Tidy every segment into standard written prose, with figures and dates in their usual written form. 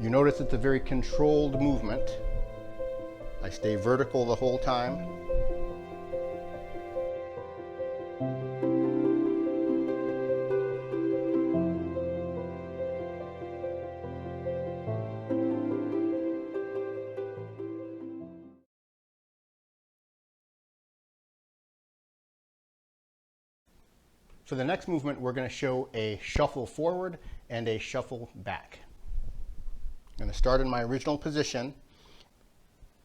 You notice it's a very controlled movement. I stay vertical the whole time. For the next movement, we're going to show a shuffle forward and a shuffle back. I'm going to start in my original position.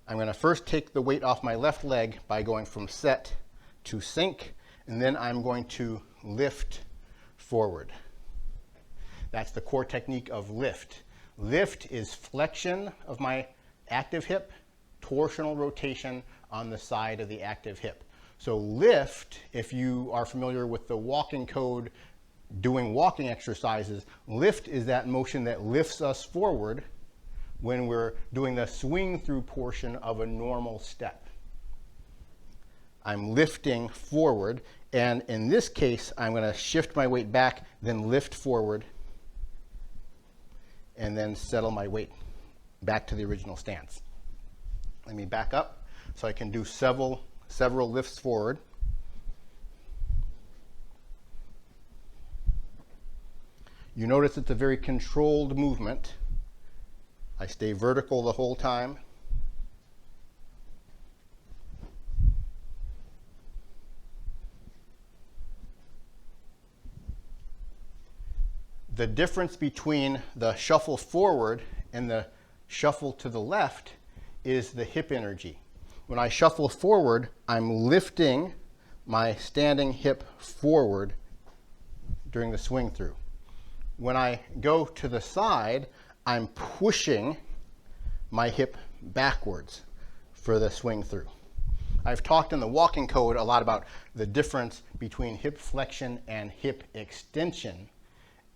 I'm going to first take the weight off my left leg by going from set to sink, and then I'm going to lift forward. That's the core technique of lift. Lift is flexion of my active hip, torsional rotation on the side of the active hip. So lift, if you are familiar with the walking code, doing walking exercises, lift is that motion that lifts us forward when we're doing the swing through portion of a normal step. I'm lifting forward, and in this case, I'm going to shift my weight back, then lift forward, and then settle my weight back to the original stance. Let me back up so I can do several lifts forward. You notice it's a very controlled movement. I stay vertical the whole time. The difference between the shuffle forward and the shuffle to the left is the hip energy. When I shuffle forward, I'm lifting my standing hip forward during the swing through. When I go to the side, I'm pushing my hip backwards for the swing through. I've talked in the walking code a lot about the difference between hip flexion and hip extension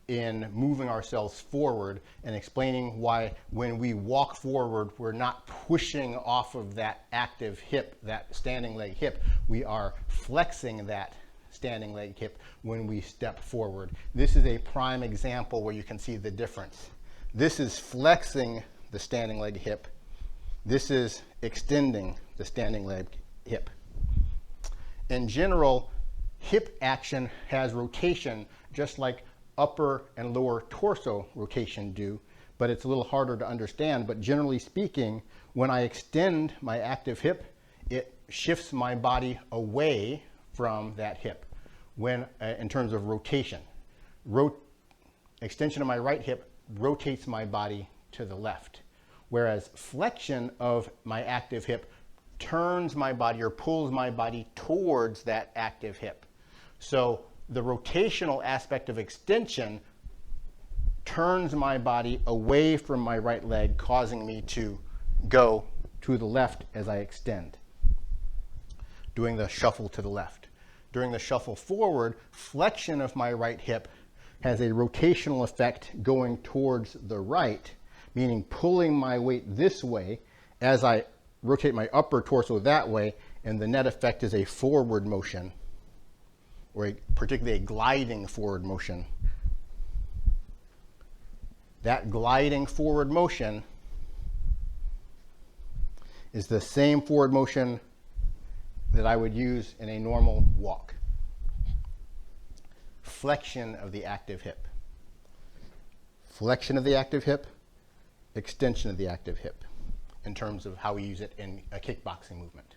in moving ourselves forward, and explaining why when we walk forward, we're not pushing off of that active hip, that standing leg hip. We are flexing that standing leg hip when we step forward. This is a prime example where you can see the difference. This is flexing the standing leg hip. This is extending the standing leg hip. In general, hip action has rotation just like upper and lower torso rotation do, but it's a little harder to understand. But generally speaking, when I extend my active hip, it shifts my body away from that hip when in terms of rotation. Extension of my right hip rotates my body to the left, whereas flexion of my active hip turns my body or pulls my body towards that active hip. So the rotational aspect of extension turns my body away from my right leg, causing me to go to the left as I extend, doing the shuffle to the left. During the shuffle forward, flexion of my right hip has a rotational effect going towards the right, meaning pulling my weight this way as I rotate my upper torso that way, and the net effect is a forward motion, or particularly a gliding forward motion. That gliding forward motion is the same forward motion that I would use in a normal walk. Flexion of the active hip. Flexion of the active hip, extension of the active hip, in terms of how we use it in a kickboxing movement.